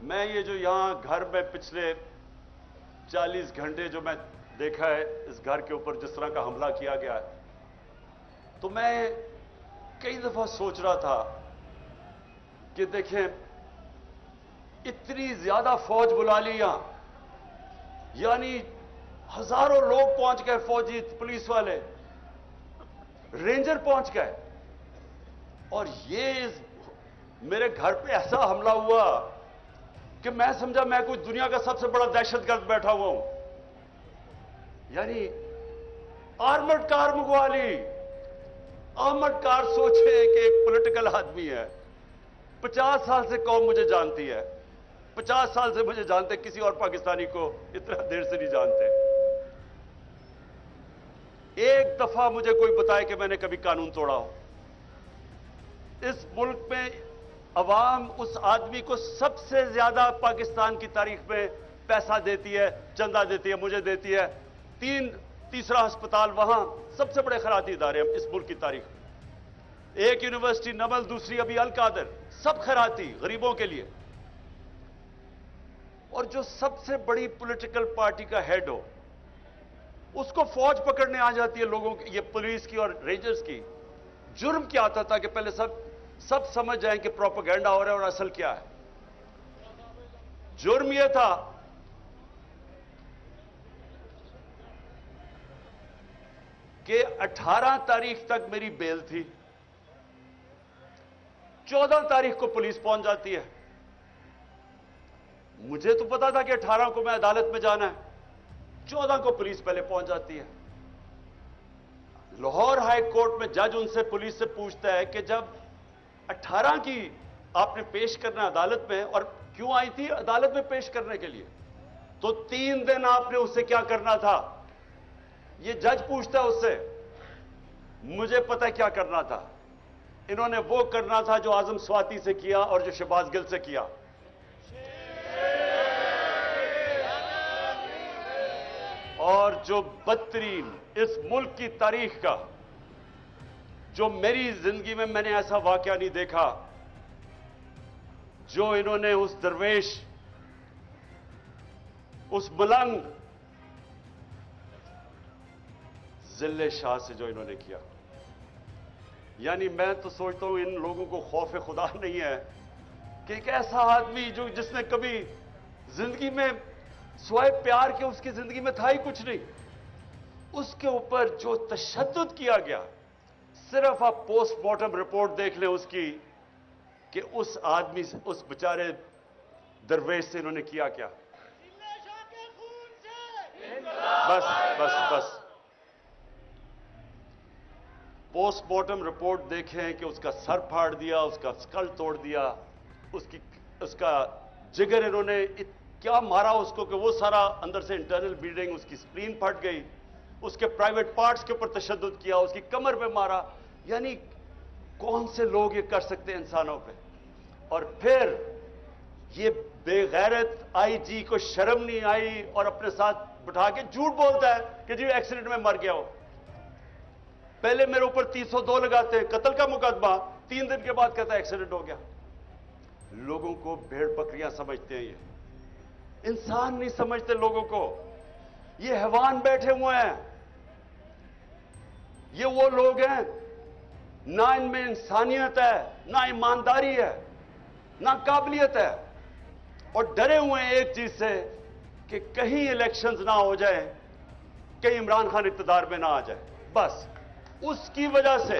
मैं ये जो यहां घर में पिछले 40 घंटे जो मैं देखा है इस घर के ऊपर जिस तरह का हमला किया गया है, तो मैं कई दफा सोच रहा था कि देखें, इतनी ज्यादा फौज बुला ली यहां, यानी हजारों लोग पहुंच गए, फौजी, पुलिस वाले, रेंजर पहुंच गए, और ये मेरे घर पे ऐसा हमला हुआ कि मैं समझा मैं कोई दुनिया का सबसे बड़ा दहशतगर्द बैठा हुआ हूं। यानी आर्मर्ड कार मंगवा ली। आर्मर्ड कार, सोचे कि एक पॉलिटिकल आदमी है, 50 साल से कौम मुझे जानती है, 50 साल से मुझे जानते, किसी और पाकिस्तानी को इतना देर से नहीं जानते। एक दफा मुझे कोई बताए कि मैंने कभी कानून तोड़ा हो। इस मुल्क में अवाम उस आदमी को सबसे ज्यादा पाकिस्तान की तारीख में पैसा देती है, चंदा देती है, मुझे देती है। तीसरा अस्पताल वहां, सबसे बड़े खैराती इदारे हैं इस मुल्क की तारीख में। एक यूनिवर्सिटी नमल, दूसरी अभी अल कादर, सब खैराती गरीबों के लिए। और जो सबसे बड़ी पॉलिटिकल पार्टी का हेड हो, उसको फौज पकड़ने आ जाती है लोगों की, ये पुलिस की और रेंजर्स की। जुर्म क्या आता था कि पहले सब समझ जाएं कि प्रोपेगेंडा हो रहा है और असल क्या है। जुर्म यह था कि 18 तारीख तक मेरी बेल थी, 14 तारीख को पुलिस पहुंच जाती है। मुझे तो पता था कि 18 को मैं अदालत में जाना है, 14 को पुलिस पहले पहुंच जाती है। लाहौर हाई कोर्ट में जज उनसे, पुलिस से पूछता है कि जब 18 की आपने पेश करना अदालत में, और क्यों आई थी अदालत में पेश करने के लिए, तो 3 दिन आपने उससे क्या करना था, ये जज पूछता है उससे। मुझे पता है क्या करना था। इन्होंने वो करना था जो आजम स्वाति से किया और जो शहबाज गिल से किया। और जो बदतरीन इस मुल्क की तारीख का, जो मेरी जिंदगी में मैंने ऐसा वाकया नहीं देखा, जो इन्होंने उस दरवेश, उस मलंग जिले शाह से जो इन्होंने किया। यानी मैं तो सोचता हूं इन लोगों को खौफ खुदा नहीं है कि एक ऐसा आदमी जो जिसने कभी जिंदगी में स्वाय प्यार के, उसकी जिंदगी में था ही कुछ नहीं, उसके ऊपर जो तशद्दुद किया गया। सिर्फ आप पोस्टमार्टम रिपोर्ट देख लें उसकी, कि उस आदमी से, उस बेचारे दरवेश से इन्होंने किया क्या। बस बस बस, पोस्टमार्टम रिपोर्ट देखें कि उसका सर फाड़ दिया, उसका स्कल तोड़ दिया, उसका जिगर इन्होंने क्या मारा उसको कि वो सारा अंदर से इंटरनल ब्लीडिंग, उसकी स्प्लीन फट गई, उसके प्राइवेट पार्ट्स के ऊपर तशद्दुद किया, उसकी कमर पे मारा। यानी कौन से लोग ये कर सकते हैं इंसानों पे। और फिर ये बेगैरत आईजी को शर्म नहीं आई और अपने साथ बिठा के झूठ बोलता है कि जी एक्सीडेंट में मर गया हो। पहले मेरे ऊपर 302 लगाते हैं, कत्ल का मुकदमा, 3 दिन के बाद कहता है एक्सीडेंट हो गया। लोगों को भेड़ बकरियां समझते हैं, ये इंसान नहीं समझते लोगों को। ये हैवान बैठे हुए हैं। ये वो लोग हैं, ना इनमें इंसानियत है, ना ईमानदारी है, ना काबिलियत है, और डरे हुए हैं एक चीज से कि कहीं इलेक्शंस ना हो जाए, कहीं इमरान खान इक़्तिदार में ना आ जाए। बस उसकी वजह से।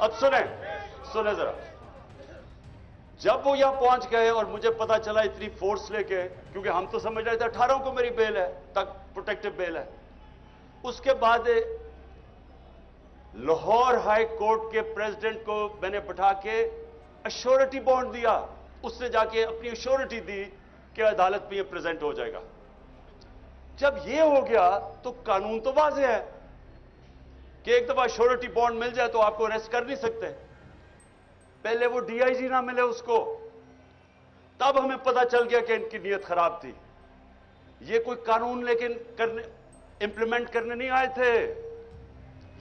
अब सुने जरा, जब वो यहां पहुंच गए और मुझे पता चला इतनी फोर्स लेके, क्योंकि हम तो समझ रहे थे 18 को मेरी बेल है, तक प्रोटेक्टिव बेल है। उसके बाद लाहौर हाई कोर्ट के प्रेसिडेंट को मैंने बिठा के अश्योरिटी बॉन्ड दिया, उसने जाके अपनी अश्योरिटी दी कि अदालत में ये प्रेजेंट हो जाएगा। जब ये हो गया तो कानून तो वाज़ेह है कि एक दफा अश्योरिटी बॉन्ड मिल जाए तो आपको अरेस्ट कर नहीं सकते। पहले वो डीआईजी ना मिले उसको, तब हमें पता चल गया कि इनकी नीयत खराब थी। ये कोई कानून लेकिन इंप्लीमेंट करने नहीं आए थे,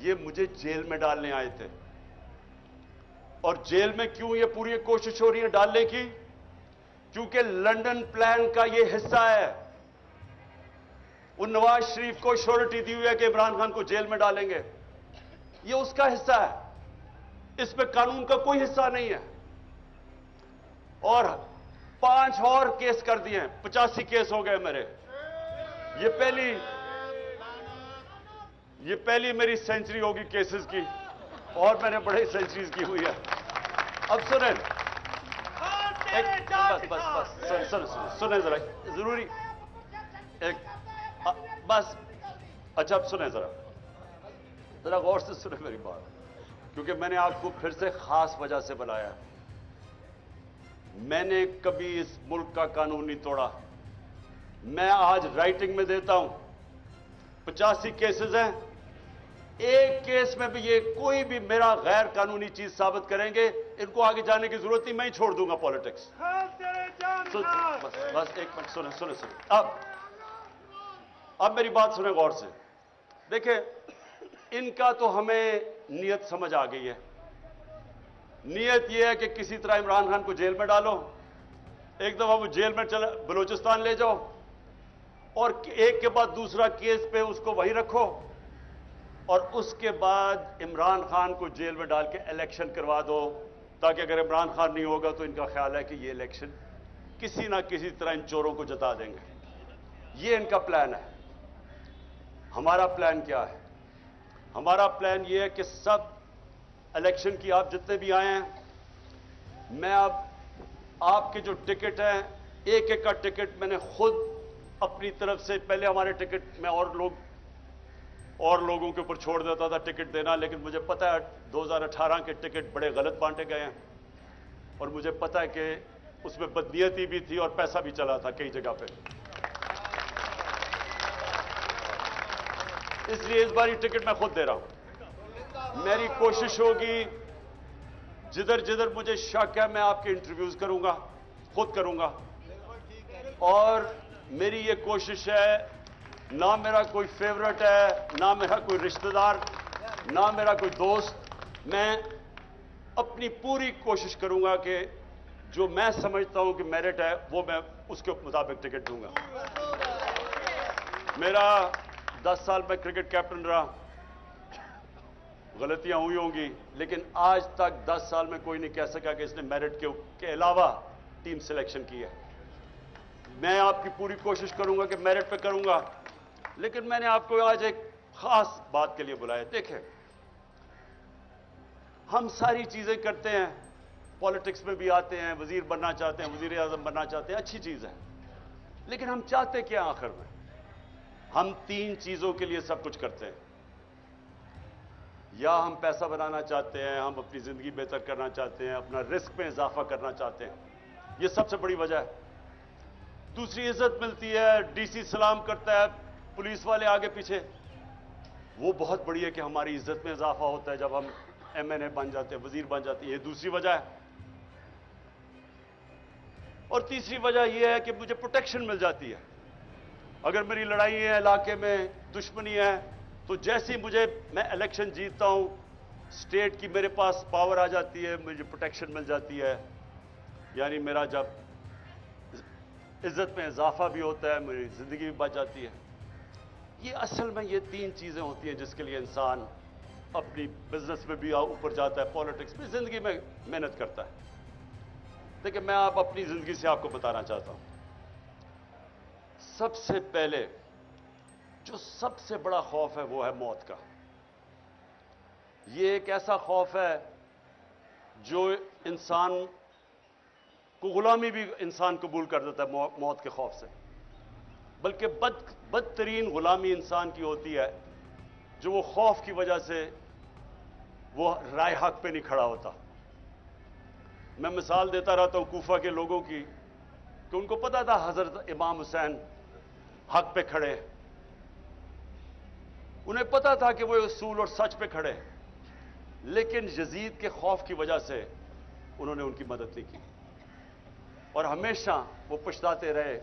ये मुझे जेल में डालने आए थे। और जेल में क्यों ये पूरी कोशिश हो रही है डालने की? क्योंकि लंदन प्लान का ये हिस्सा है। वो नवाज शरीफ को श्योरिटी दी हुई है कि इमरान खान को जेल में डालेंगे, ये उसका हिस्सा है। इसमें कानून का कोई हिस्सा नहीं है। और 5 और केस कर दिए हैं, 85 केस हो गए मेरे। ये पहली मेरी सेंचुरी होगी केसेस की, और मैंने बड़े सेंचुरीज की हुई है। अब सुने, सुने जरा, जरूरी एक बस। अच्छा, अब सुने जरा गौर से सुने मेरी बात, क्योंकि मैंने आपको फिर से खास वजह से बुलाया। मैंने कभी इस मुल्क का कानून नहीं तोड़ा। मैं आज राइटिंग में देता हूं, 85 केसेस हैं। एक केस में भी ये कोई भी मेरा गैर कानूनी चीज साबित करेंगे, इनको आगे जाने की जरूरत नहीं, मैं ही छोड़ दूंगा पॉलिटिक्स। बस एक मिनट, सुने। अब मेरी बात सुने गौर से। देखिए, इनका तो हमें नियत समझ आ गई है। नियत यह है कि किसी तरह इमरान खान को जेल में डालो, एक दफा वो जेल में चला बलूचिस्तान ले जाओ, और एक के बाद दूसरा केस पे उसको वहीं रखो, और उसके बाद इमरान खान को जेल में डाल के इलेक्शन करवा दो, ताकि अगर इमरान खान नहीं होगा तो इनका ख्याल है कि ये इलेक्शन किसी ना किसी तरह इन चोरों को जता देंगे। ये इनका प्लान है। हमारा प्लान क्या है? हमारा प्लान ये है कि सब इलेक्शन की आप जितने भी आए हैं, मैं अब आपके जो टिकट हैं, एक एक का टिकट मैंने खुद अपनी तरफ से, पहले हमारे टिकट में और लोगों के ऊपर छोड़ देता था टिकट देना, लेकिन मुझे पता है 2018 के टिकट बड़े गलत बांटे गए हैं, और मुझे पता है कि उसमें बदनीयती भी थी और पैसा भी चला था कई जगह पे। इसलिए इस बार टिकट मैं खुद दे रहा हूं। मेरी कोशिश होगी, जिधर जिधर मुझे शक है मैं आपके इंटरव्यूज करूंगा, खुद करूंगा। और मेरी ये कोशिश है, ना मेरा कोई फेवरेट है, ना मेरा कोई रिश्तेदार, ना मेरा कोई दोस्त, मैं अपनी पूरी कोशिश करूंगा कि जो मैं समझता हूं कि मेरिट है वो मैं उसके मुताबिक टिकट दूंगा। मेरा 10 साल में क्रिकेट कैप्टन रहा, गलतियां हुई होंगी, लेकिन आज तक 10 साल में कोई नहीं कह सका कि इसने मेरिट के अलावा टीम सिलेक्शन की है। मैं आपकी पूरी कोशिश करूंगा कि मेरिट पे करूंगा, लेकिन मैंने आपको आज एक खास बात के लिए बुलाया। देखें, हम सारी चीजें करते हैं, पॉलिटिक्स में भी आते हैं, वजीर बनना चाहते हैं, वजीर आजम बनना चाहते हैं, अच्छी चीज है, लेकिन हम चाहते क्या आखिर में? हम 3 चीजों के लिए सब कुछ करते हैं। या हम पैसा बनाना चाहते हैं, हम अपनी जिंदगी बेहतर करना चाहते हैं, अपना रिस्क में इजाफा करना चाहते हैं, यह सबसे बड़ी वजह है। दूसरी, इज्जत मिलती है, डीसी सलाम करता है, पुलिस वाले आगे पीछे, वो बहुत बड़ी है कि हमारी इज्जत में इजाफा होता है जब हम एमएनए बन जाते हैं, वजीर बन जाते हैं, ये दूसरी वजह है। और तीसरी वजह यह है कि मुझे प्रोटेक्शन मिल जाती है। अगर मेरी लड़ाई है, इलाके में दुश्मनी है, तो जैसे ही मैं इलेक्शन जीतता हूं, स्टेट की मेरे पास पावर आ जाती है, मुझे प्रोटेक्शन मिल जाती है, यानी मेरा जब इज्जत में इजाफा भी होता है, मेरी जिंदगी भी बच जाती है। ये असल में ये 3 चीजें होती हैं जिसके लिए इंसान अपनी बिजनेस में भी ऊपर जाता है, पॉलिटिक्स में, जिंदगी में मेहनत करता है। देखिए, मैं अपनी जिंदगी से आपको बताना चाहता हूं। सबसे पहले जो सबसे बड़ा खौफ है वो है मौत का। ये एक ऐसा खौफ है जो इंसान को गुलामी भी इंसान कबूल कर देता है मौत के खौफ से। बल्कि बदतरीन गुलामी इंसान की होती है जो वो खौफ की वजह से वो राय हक पे नहीं खड़ा होता। मैं मिसाल देता रहता हूं कूफा के लोगों की, कि उनको पता था हजरत इमाम हुसैन हक पे खड़े, उन्हें पता था कि वो उसूल और सच पे खड़े, लेकिन यजीद के खौफ की वजह से उन्होंने उनकी मदद नहीं की, और हमेशा वो पछताते रहे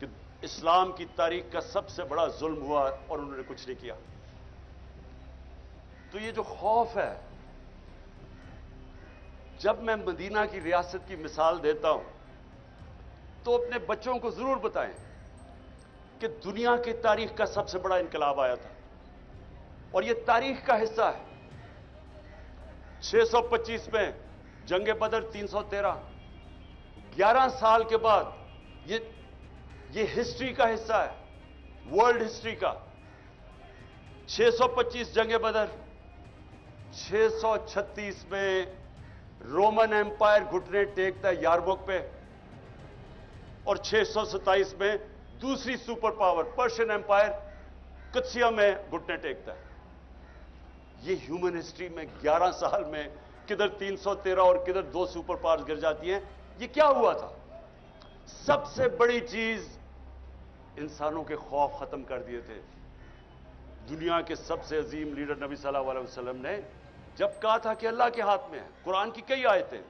कि इस्लाम की तारीख का सबसे बड़ा जुल्म हुआ और उन्होंने कुछ नहीं किया। तो ये जो खौफ है, जब मैं मदीना की रियासत की मिसाल देता हूं तो अपने बच्चों को जरूर बताएं कि दुनिया की तारीख का सबसे बड़ा इनकलाब आया था और यह तारीख का हिस्सा है। 625 में जंग बदर, 313, 11 साल के बाद ये हिस्ट्री का हिस्सा है, वर्ल्ड हिस्ट्री का। 625 जंग बदर, 636 में रोमन एम्पायर घुटने टेकता है यारमुक पे, और 627 में दूसरी सुपर पावर पर्शियन एम्पायर कुत्सिया में घुटने टेकता है। ये ह्यूमन हिस्ट्री में 11 साल में किधर 313 और किधर 2 सुपर पावर्स गिर जाती हैं। ये क्या हुआ था? सबसे बड़ी चीज, इंसानों के खौफ खत्म कर दिए थे। दुनिया के सबसे अजीम लीडर नबी सल्लल्लाहु अलैहि वसल्लम ने जब कहा था कि अल्लाह के हाथ में है, कुरान की कई आयतें,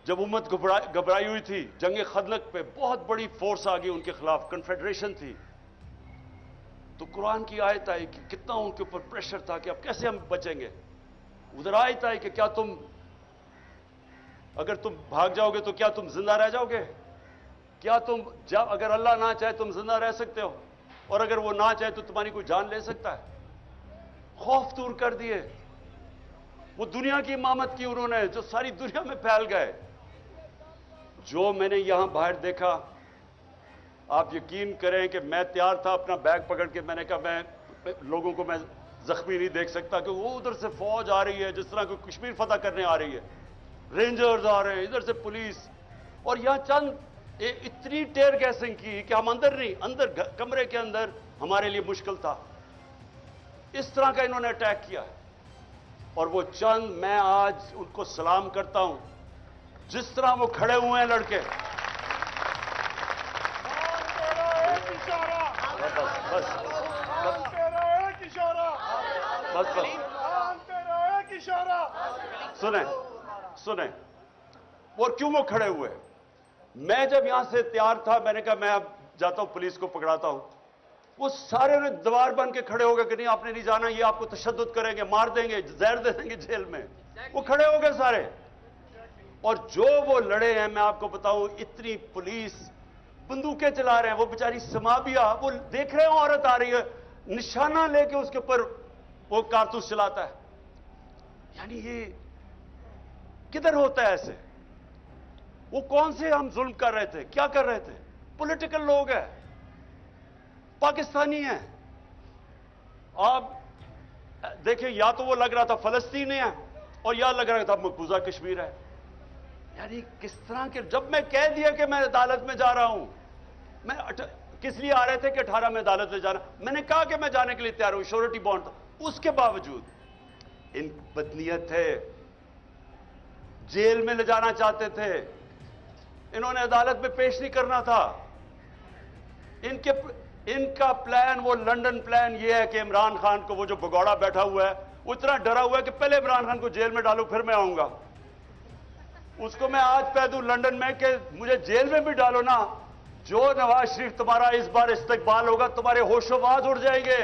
जब उम्मत घबराई हुई थी, जंग खंदक पे बहुत बड़ी फोर्स आ गई उनके खिलाफ, कन्फेडरेशन थी, तो कुरान की आयत आई कि कितना उनके ऊपर प्रेशर था कि अब कैसे हम बचेंगे। उधर आयत आई कि क्या अगर तुम भाग जाओगे तो क्या तुम जिंदा रह जाओगे? क्या अगर अल्लाह ना चाहे तुम जिंदा रह सकते हो, और अगर वो ना चाहे तो तुम्हारी कोई जान ले सकता है। खौफ दूर कर दिए। वो दुनिया की इमामत की उन्होंने, जो सारी दुनिया में फैल गए। जो मैंने यहां बाहर देखा, आप यकीन करें कि मैं तैयार था अपना बैग पकड़ के, मैंने कहा मैं लोगों को मैं जख्मी नहीं देख सकता, कि वो उधर से फौज आ रही है जिस तरह कोई कश्मीर फतह करने आ रही है, रेंजर्स आ रहे हैं, इधर से पुलिस, और यहां चंद इतनी टेयर गैसिंग की कि हम अंदर नहीं, अंदर कमरे के अंदर हमारे लिए मुश्किल था। इस तरह का इन्होंने अटैक किया है। और वो चंद, मैं आज उनको सलाम करता हूं, जिस तरह वो खड़े हुए हैं लड़के। बस सुने और क्यों वो खड़े हुए? मैं जब यहां से तैयार था, मैंने कहा मैं अब जाता हूं, पुलिस को पकड़ाता हूं। वो सारे ने दीवार बन के खड़े हो गए कि नहीं आपने नहीं जाना, ये आपको तशद्दुद करेंगे, मार देंगे, जहर दे देंगे जेल में। वो खड़े हो गए सारे। और जो वो लड़े हैं, मैं आपको बताऊं, इतनी पुलिस बंदूकें चला रहे हैं। वो बेचारी समाबिया, वो देख रहे हो औरत आ रही है, निशाना लेके उसके ऊपर वो कारतूस चलाता है। यानी ये किधर होता है ऐसे? वो कौन से हम जुल्म कर रहे थे, क्या कर रहे थे? पॉलिटिकल लोग हैं, पाकिस्तानी हैं। आप देखें, या तो वो लग रहा था फलस्तीनी है और या लग रहा था मकबूजा कश्मीर है। यानी किस तरह के, जब मैं कह दिया कि मैं अदालत में जा रहा हूं, मैं किस लिए आ रहे थे कि 18 में अदालत में जाना, मैंने कहा कि मैं जाने के लिए तैयार हूं, श्योरिटी बॉन्ड था, उसके बावजूद इन बदनीयत थे, जेल में ले जाना चाहते थे, इन्होंने अदालत में पेश नहीं करना था। इनका प्लान, वो लंदन प्लान ये है कि इमरान खान को, वो जो भगौड़ा बैठा हुआ है, वो इतना डरा हुआ है कि पहले इमरान खान को जेल में डालो फिर मैं आऊंगा। उसको मैं आज कह दूं लंदन में कि मुझे जेल में भी डालो ना, जो नवाज शरीफ तुम्हारा इस बार इस्तकबाल होगा, तुम्हारे होशोवाज उड़ जाएंगे।